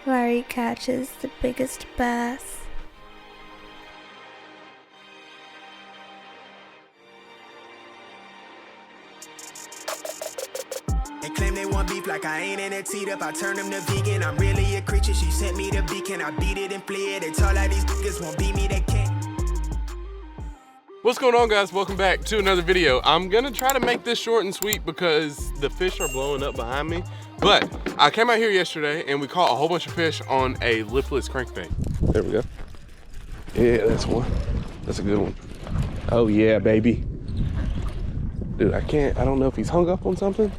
where he catches the biggest bass. They claim they want beef like I ain't in it, teed up. I turn them to vegan. I'm really a creature. She sent me the beacon. I beat it and flee it. They tell like these niggas won't beat me, they can't. What's going on, guys? Welcome back to another video. I'm gonna try to make this short and sweet because the fish are blowing up behind me. But I came out here yesterday and we caught a whole bunch of fish on a lipless crankbait. There we go. Yeah, that's one. That's a good one. Oh yeah, baby. Dude, I don't know if he's hung up on something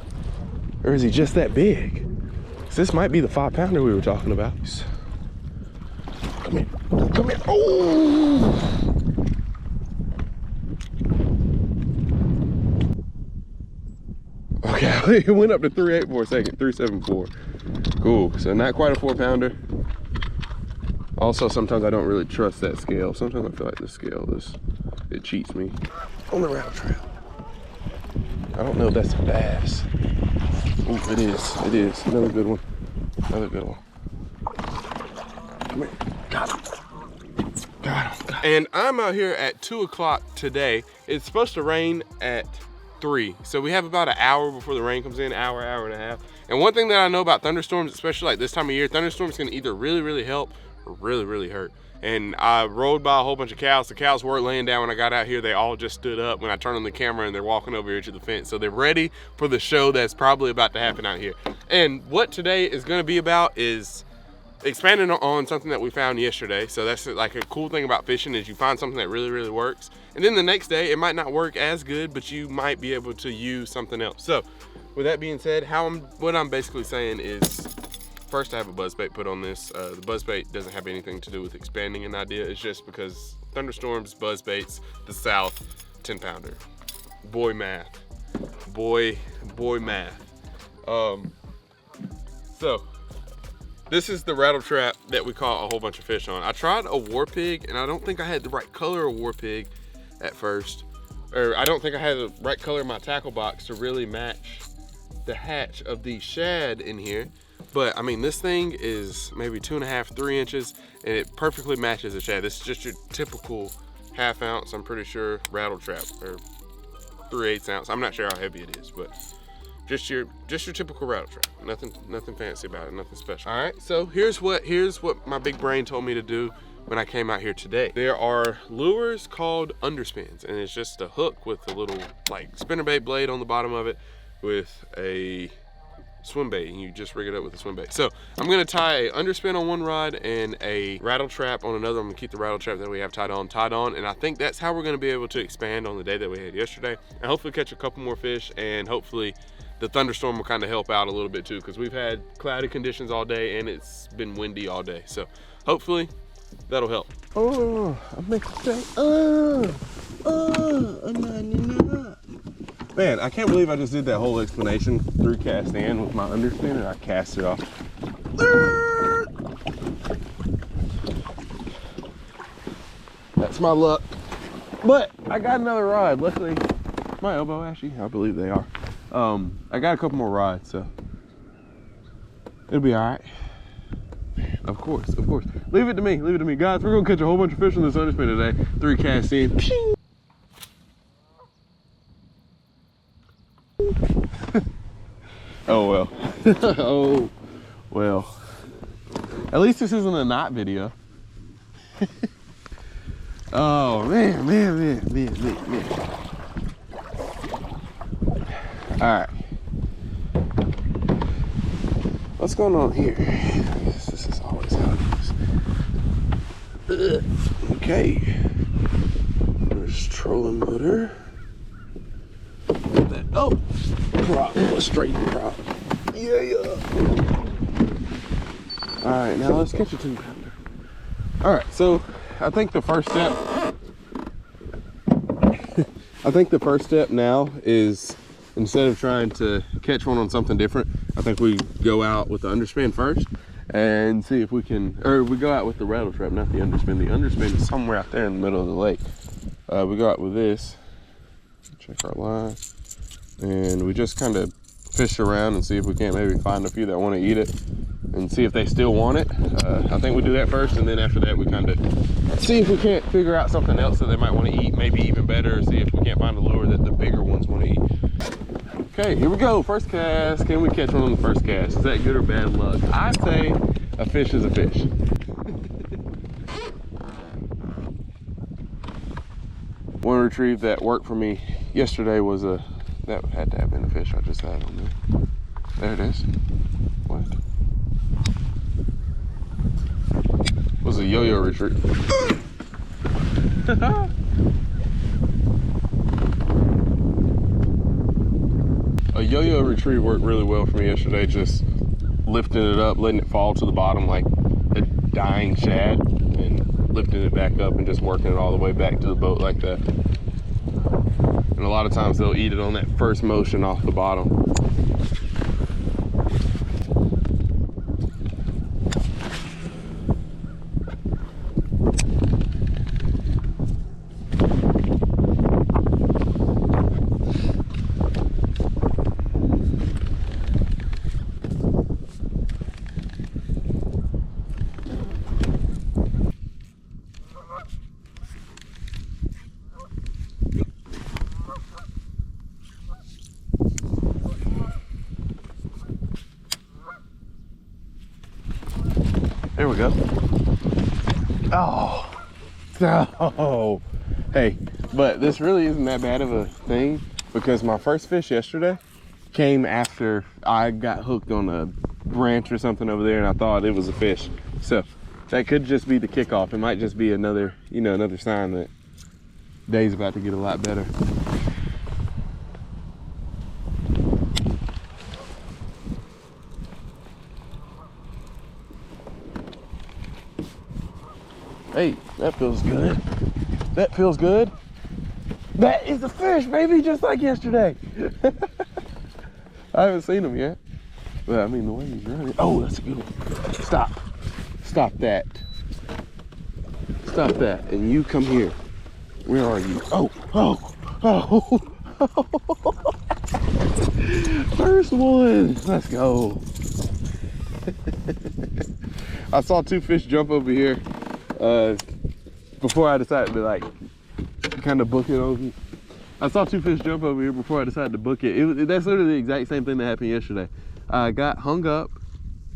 or is he just that big? This might be the 5-pounder we were talking about. Come here, come here. Oh! Okay, it went up to 3.8 for a second, 3.74. Cool, so not quite a 4-pounder. Also, sometimes I don't really trust that scale. Sometimes I feel like this scale it cheats me. On the Rattle Trap. I don't know if that's a bass. Ooh, it is. Another good one. Another good one. Come here. Got him. Got him. And I'm out here at 2 o'clock today. It's supposed to rain at 3. So we have about an hour before the rain comes in, hour and a half. And one thing that I know about thunderstorms, especially like this time of year, thunderstorms can either really help or really hurt. And I rode by a whole bunch of cows. The cows weren't laying down when I got out here. They all just stood up when I turned on the camera and they're walking over here to the fence. So they're ready for the show that's probably about to happen out here. And what today is gonna be about is expanding on something that we found yesterday. So that's like a cool thing about fishing is you find something that really works. And then the next day, it might not work as good, but you might be able to use something else. So with that being said, what I'm basically saying is, first I have a Buzzbait put on this. The Buzzbait doesn't have anything to do with expanding an idea. It's just because thunderstorms, Buzzbaits, the South, 10-pounder. Boy math. Boy math. So this is the Rattle Trap that we caught a whole bunch of fish on. I tried a war pig and I don't think I had the right color of war pig at first. Or I don't think I had the right color in my tackle box to really match the hatch of the shad in here. But I mean, this thing is maybe 2.5, 3 inches, and it perfectly matches the shad. This is just your typical 1/2 ounce, I'm pretty sure, Rattle Trap, or 3/8 ounce. I'm not sure how heavy it is, but just your typical Rattle Trap. Nothing fancy about it, nothing special. All right, so here's what my big brain told me to do when I came out here today. There are lures called underspins, and it's just a hook with a little like spinnerbait blade on the bottom of it with a swim bait, and you just rig it up with a swim bait. So I'm gonna tie a underspin on one rod and a Rattle Trap on another. I'm gonna keep the Rattle Trap that we have tied on, and I think that's how we're gonna be able to expand on the day that we had yesterday, and hopefully catch a couple more fish, and hopefully the thunderstorm will kind of help out a little bit too, because we've had cloudy conditions all day and it's been windy all day. So hopefully that'll help. Oh, I make a mistake. Man, I can't believe I just did that whole explanation through cast in with my underspin and I cast it off. That's my luck. But I got another rod. Luckily, my elbow ashy, I believe they are. I got a couple more rods, so it'll be all right. Of course. Leave it to me, guys. We're gonna catch a whole bunch of fish on this underspin today. 3 casts in. Oh well. Oh well. At least this isn't a knot video. Oh man. All right. What's going on here? This is always how it is. Okay. There's trolling motor. Oh, prop, a straight prop. Yeah. All right, now let's catch a 2-pounder. All right, so I think the first step now is, instead of trying to catch one on something different, I think we go out with the underspin first and see if we can, or we go out with the Rattle Trap, not the underspin. The underspin is somewhere out there in the middle of the lake. We go out with this, check our line, and we just kind of fish around and see if we can't maybe find a few that want to eat it. and see if they still want it. I think we do that first, and then after that we kind of see if we can't figure out something else that they might want to eat, maybe even better, see if we can't find a lure that the bigger ones want to eat. Okay, here we go, first cast. Can we catch one on the first cast? Is that good or bad luck? I say a fish is a fish. One retrieve that worked for me yesterday was that had to have been a fish I just had on there. There it is. What? It was a yo-yo retrieve. A yo-yo retrieve worked really well for me yesterday, just lifting it up, letting it fall to the bottom like a dying shad, and lifting it back up and just working it all the way back to the boat like that. And a lot of times they'll eat it on that first motion off the bottom. There we go. Oh, no. Hey, but this really isn't that bad of a thing because my first fish yesterday came after I got hooked on a branch or something over there and I thought it was a fish. So that could just be the kickoff. It might just be another, you know, another sign that day's about to get a lot better. Hey, that feels good. That feels good. That is a fish, baby, just like yesterday. I haven't seen him yet. But I mean, the way he's running. Oh, that's a good one. Stop. Stop that. Stop that. And you come here. Where are you? Oh, oh, oh. First one. Let's go. I saw two fish jump over here. Before I decided to like kind of book it over. I saw two fish jump over here before I decided to book it. That's literally the exact same thing that happened yesterday. I got hung up.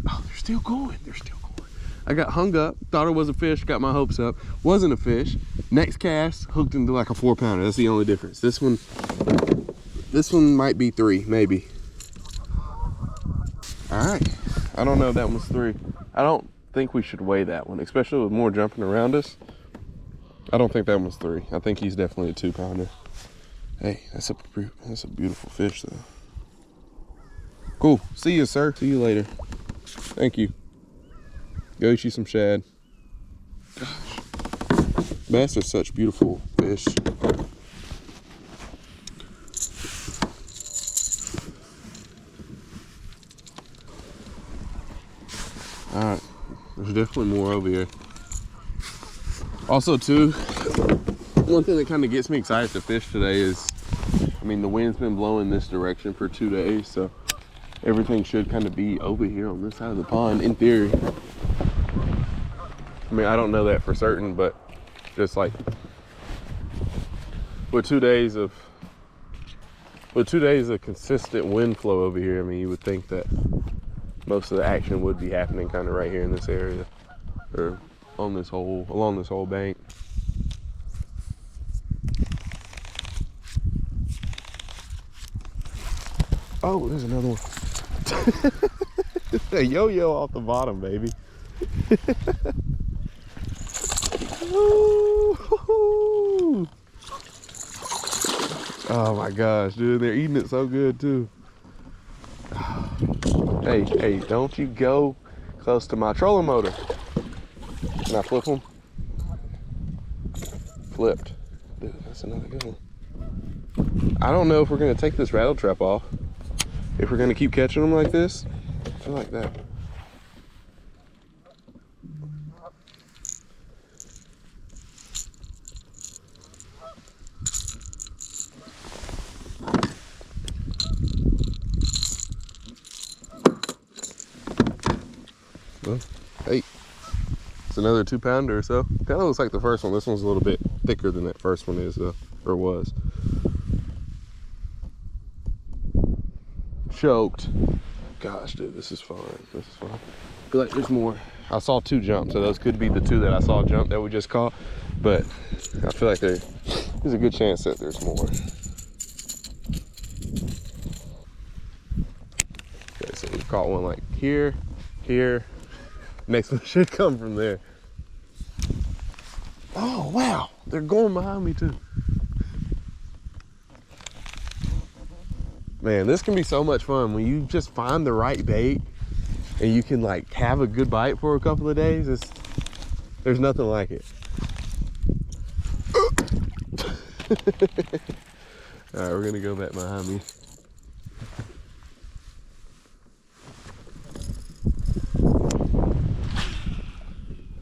Oh, they're still going. They're still going. I got hung up, thought it was a fish, got my hopes up. Wasn't a fish. Next cast, hooked into like a 4-pounder. That's the only difference. This one might be 3, maybe. All right. I don't know if that one's 3. I don't think we should weigh that one, especially with more jumping around us. I don't think that one's 3. I think he's definitely a 2-pounder. Hey, that's a beautiful fish though. Cool. See you, sir. See you later. Thank you. Go eat you some shad. Gosh, bass are such beautiful fish. All right. There's definitely more over here. Also too, one thing that kind of gets me excited to fish today is, I mean, the wind's been blowing this direction for 2 days, so everything should kind of be over here on this side of the pond, in theory. I mean, I don't know that for certain, but just like with 2 days of consistent wind flow over here, I mean, you would think that most of the action would be happening kind of right here in this area, or on this whole, along this whole bank. Oh, there's another one. A yo-yo off the bottom, baby. Oh my gosh, dude, they're eating it so good too. Hey, don't you go close to my trolling motor. Can I flip them? Flipped. Dude, that's another good one. I don't know if we're gonna take this rattle trap off. If we're gonna keep catching them like this. I feel like that. Well, hey, it's another 2-pounder or so. Kind of looks like the first one. This one's a little bit thicker than that first one is, though, or was. Choked. Gosh, dude, this is fun. This is fun. I feel like there's more. I saw 2 jump, so those could be the 2 that I saw jump that we just caught. But I feel like there's a good chance that there's more. Okay, so we caught one like here, here. Next one should come from there. Oh, wow. They're going behind me, too. Man, this can be so much fun when you just find the right bait and you can like have a good bite for a couple of days. There's nothing like it. All right, we're gonna go back behind me.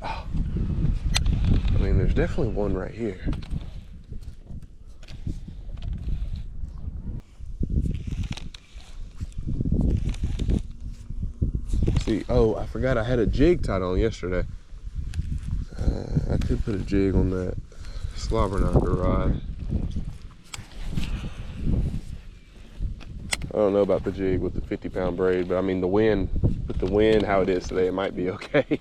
Oh. I mean, there's definitely one right here. See, oh, I forgot I had a jig tied on yesterday. I could put a jig on that Slobberknocker rod. I don't know about the jig with the 50-pound braid, but I mean the wind, with the wind how it is today, it might be okay.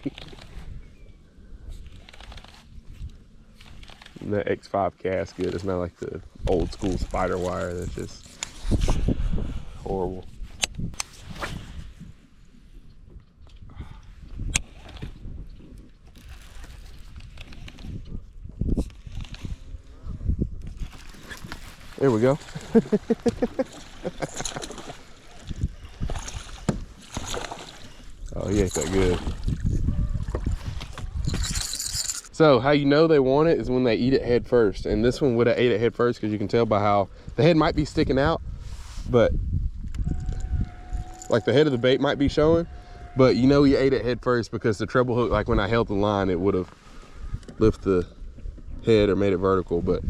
And that X5 gasket is not like the old school spider wire that's just horrible. There we go. Oh, he ain't that good. So how you know they want it is when they eat it head first. And this one would have ate it head first because you can tell by how the head might be sticking out, but like the head of the bait might be showing, but you know he ate it head first because the treble hook, like when I held the line, it would have lifted the head or made it vertical. But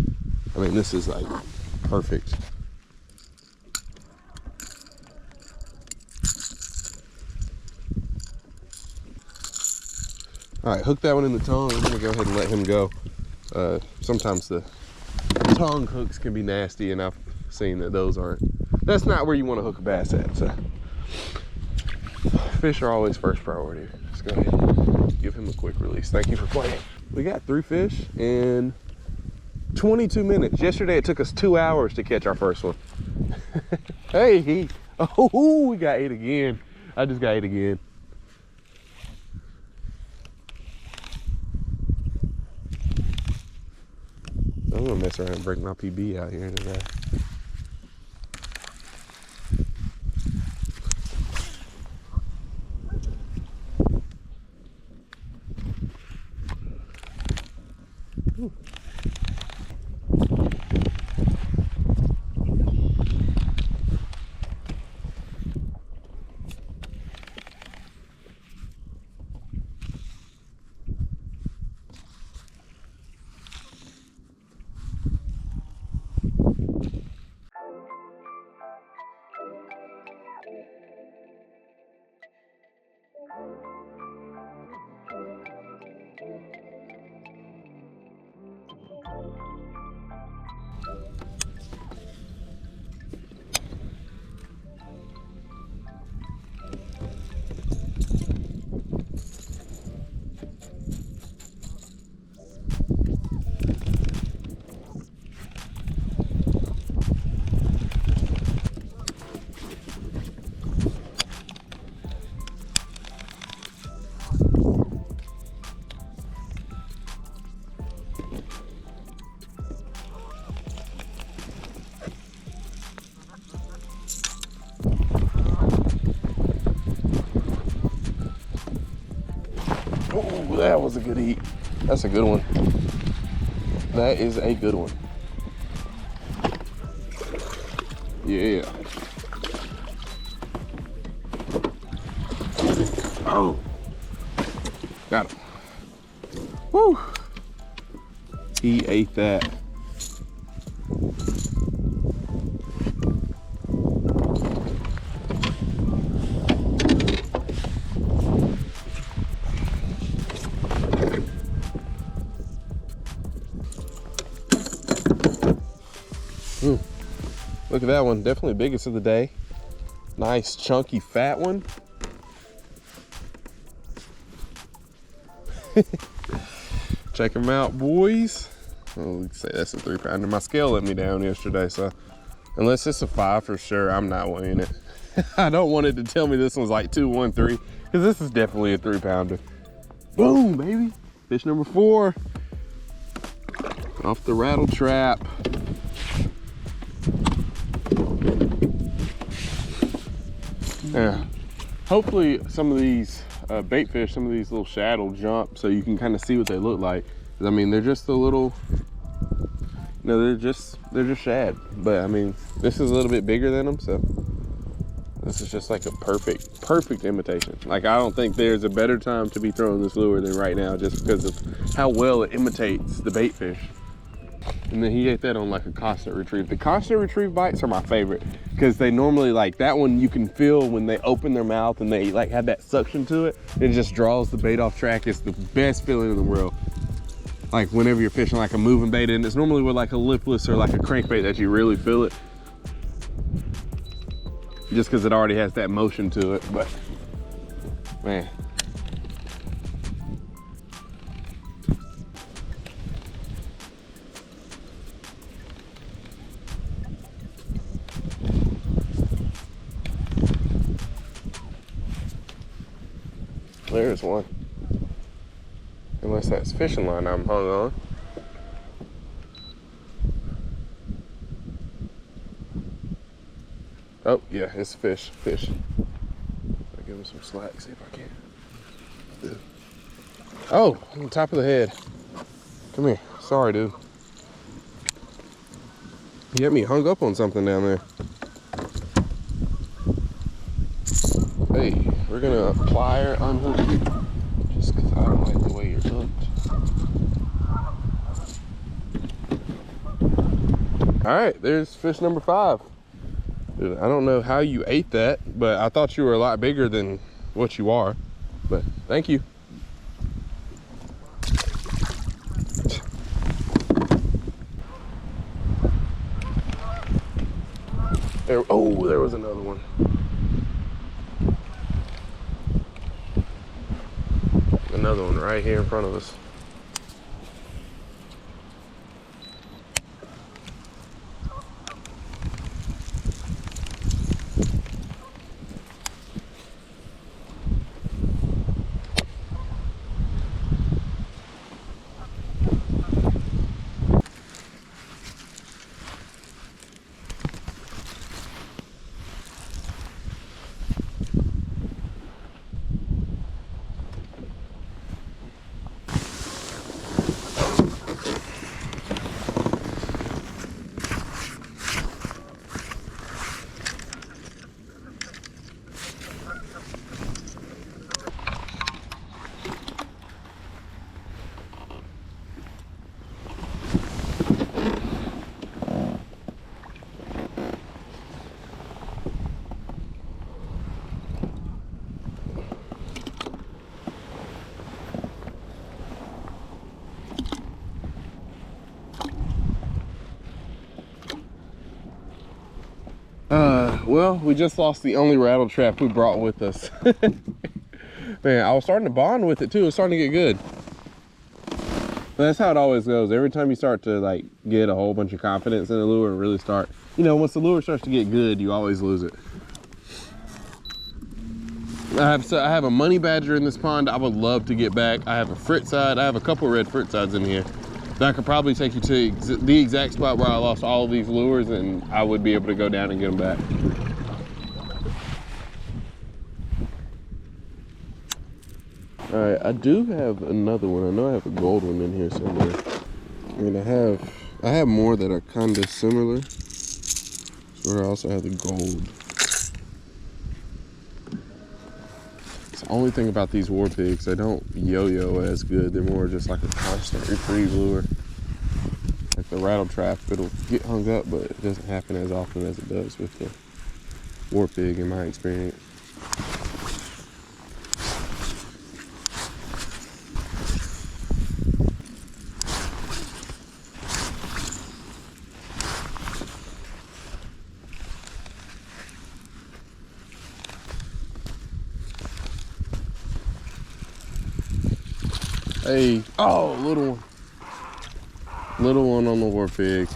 I mean, this is like perfect. All right, hook that one in the tongue. I'm gonna go ahead and let him go. Sometimes the tongue hooks can be nasty, and I've seen that those aren't. That's not where you want to hook a bass at. So fish are always first priority. Let's go ahead and give him a quick release. Thank you for playing. We got 3 fish in 22 minutes. Yesterday it took us 2 hours to catch our first one. Hey, we got 8 again. I just got 8 again. I'm gonna mess around and break my PB out here today. Ooh. Oh, that was a good eat. That's a good one. That is a good one. Yeah. Oh. Got him. Woo. He ate that. look at that one. Definitely biggest of the day. Nice, chunky, fat one. Check them out, boys. Well, let's say that's a 3-pounder. My scale let me down yesterday, so unless it's a 5 for sure, I'm not weighing it. I don't want it to tell me this one's like 213, because this is definitely a 3-pounder. Boom, baby. Fish number 4. Off the Rattle Trap. Yeah. Hopefully some of these bait fish, some of these little shad will jump so you can kind of see what they look like. I mean, they're just a little, they're just shad. But I mean, this is a little bit bigger than them, so this is just like a perfect imitation. Like, I don't think there's a better time to be throwing this lure than right now, just because of how well it imitates the bait fish. And then he ate that on like a constant retrieve. The constant retrieve bites are my favorite, because they normally, like that one, you can feel when they open their mouth and they like have that suction to it. It just draws the bait off track. It's the best feeling in the world. Like whenever you're fishing like a moving bait, and it's normally with like a lipless or like a crankbait that you really feel it, just because it already has that motion to it. But man, there's one. Unless that's fishing line I'm hung on. Oh, yeah, it's fish. I'll give him some slack, see if I can. Oh, on the top of the head. Come here. Sorry, dude. You had me hung up on something down there. Hey, we're gonna plier unhook you, just because I don't like the way you're hooked. All right, there's fish number 5. Dude, I don't know how you ate that, but I thought you were a lot bigger than what you are. But thank you. There, oh, there was another one. Another one right here in front of us. Well, we just lost the only rattle trap we brought with us. Man, I was starting to bond with it too. It was starting to get good. But that's how it always goes. Every time you start to like get a whole bunch of confidence in the lure and really start, you know, once the lure starts to get good, you always lose it. I have a money badger in this pond I would love to get back. I have a frit side. I have a couple red frit sides in here that I could probably take you to the exact spot where I lost all of these lures, and I would be able to go down and get them back. All right, I do have another one. I know I have a gold one in here somewhere. I mean, I have more that are kind of similar. So I also have the gold. The only thing about these war pigs, they don't yo-yo as good. They're more just like a constant retrieve lure. Like the rattle trap, it'll get hung up, but it doesn't happen as often as it does with the war pig in my experience. Hey, oh, little one. Little one on the war pig.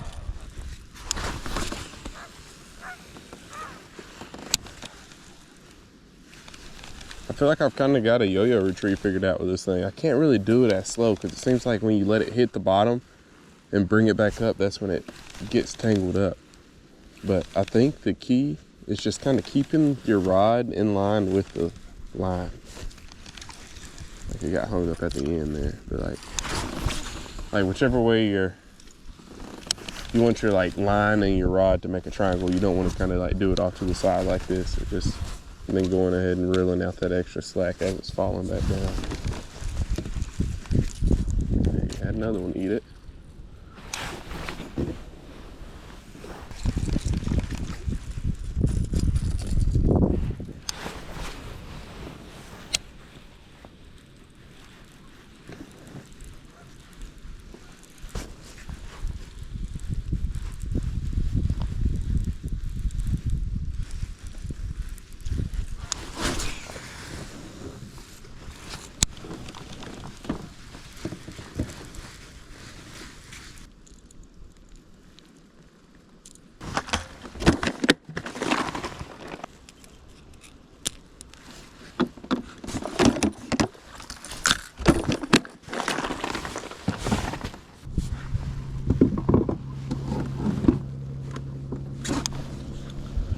I feel like I've kind of got a yo-yo retrieve figured out with this thing. I can't really do it as slow because it seems like when you let it hit the bottom and bring it back up, that's when it gets tangled up. But I think the key is just kind of keeping your rod in line with the line. Like it got hung up at the end there, but like whichever way you want your like line and your rod to make a triangle, you don't want to kind of like do it off to the side like this. It just and then going ahead and reeling out that extra slack as it's falling back down. Okay, had another one eat it.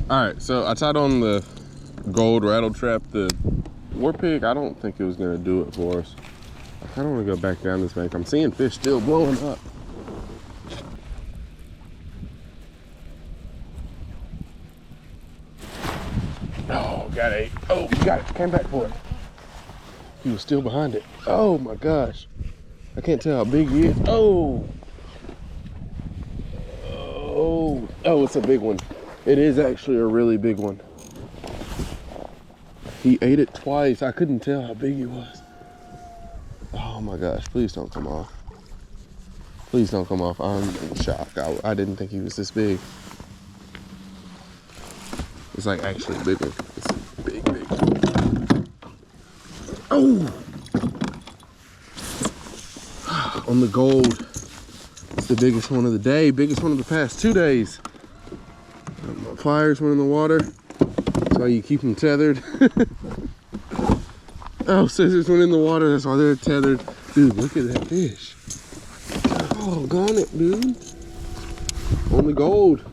All right, so I tied on the gold rattle trap. The war pig, I don't think it was gonna do it for us. I kind of want to go back down this bank. I'm seeing fish still blowing up. Oh, got it. Oh, got it. Came back for it. He was still behind it. Oh my gosh. I can't tell how big he is. Oh. Oh. Oh, it's a big one. It is actually a really big one. He ate it twice. I couldn't tell how big he was. Oh my gosh, please don't come off. Please don't come off. I'm in shock. I didn't think he was this big. It's like actually a big one. It's big, big. Oh! On the gold. It's the biggest one of the day. Biggest one of the past 2 days. My pliers went in the water. That's why you keep them tethered. Oh, scissors went in the water. That's why they're tethered. Dude, look at that fish. Oh, gone it, dude. On the gold.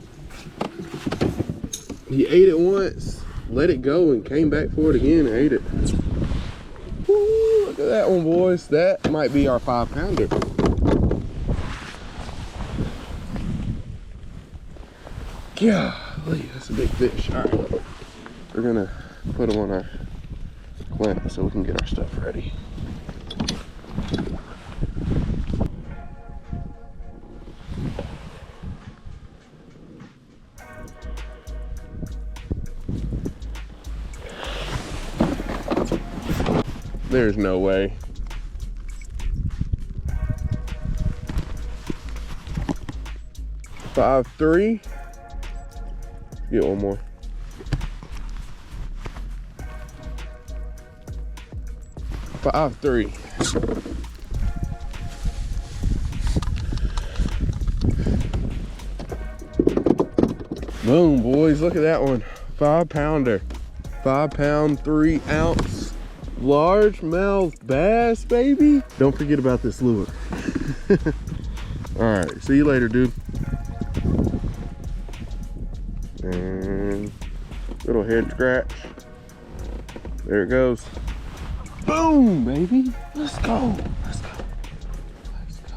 He ate it once, let it go, and came back for it again and ate it. Woo, look at that one, boys. That might be our 5-pounder. Golly, that's a big fish. All right, we're gonna put him on our clamp so we can get our stuff ready. There's no way. $5.3. Get one more. $5.3. Boom, boys, look at that one. 5-pounder. 5-pound, 3-ounce largemouth bass, baby. Don't forget about this lure. All right, see you later, dude. And little head scratch. There it goes. Boom, baby. Let's go. Let's go. Let's go.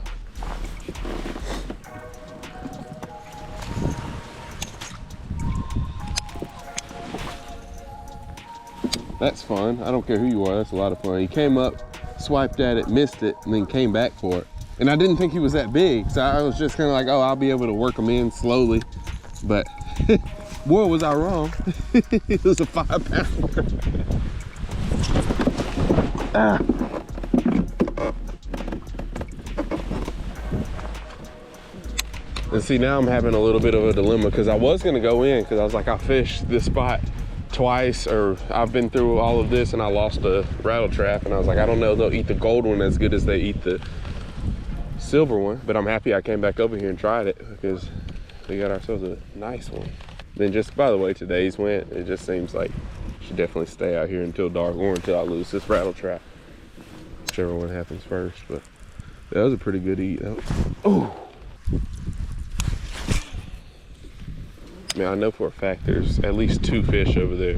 That's fun. I don't care who you are. That's a lot of fun. He came up, swiped at it, missed it, and then came back for it. And I didn't think he was that big, so I was just kind of like, oh, I'll be able to work him in slowly. But boy, was I wrong. It was a 5-pounder. Ah. And see, now I'm having a little bit of a dilemma because I was gonna go in because I was like, I'll fish this spot twice, or I've been through all of this and I lost a Rattle Trap, and I was like, I don't know they'll eat the gold one as good as they eat the silver one, but I'm happy I came back over here and tried it because we got ourselves a nice one. Then just by the way today's went, it just seems like I should definitely stay out here until dark or until I lose this Rattle Trap, whichever one happens first. But that was a pretty good eat. Oh, I mean, I know for a fact there's at least 2 fish over there.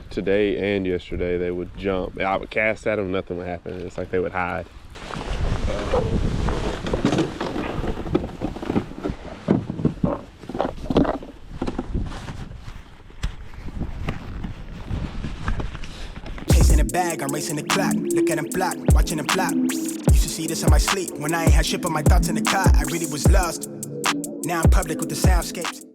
Today and yesterday they would jump. I would cast at them, nothing would happen. It's like they would hide. Chasing a bag, I'm racing the clock. Look at them flop, watching them flop. Used to see this in my sleep when I ain't had shit but my thoughts in the car. I really was lost. Now I'm public with the soundscapes.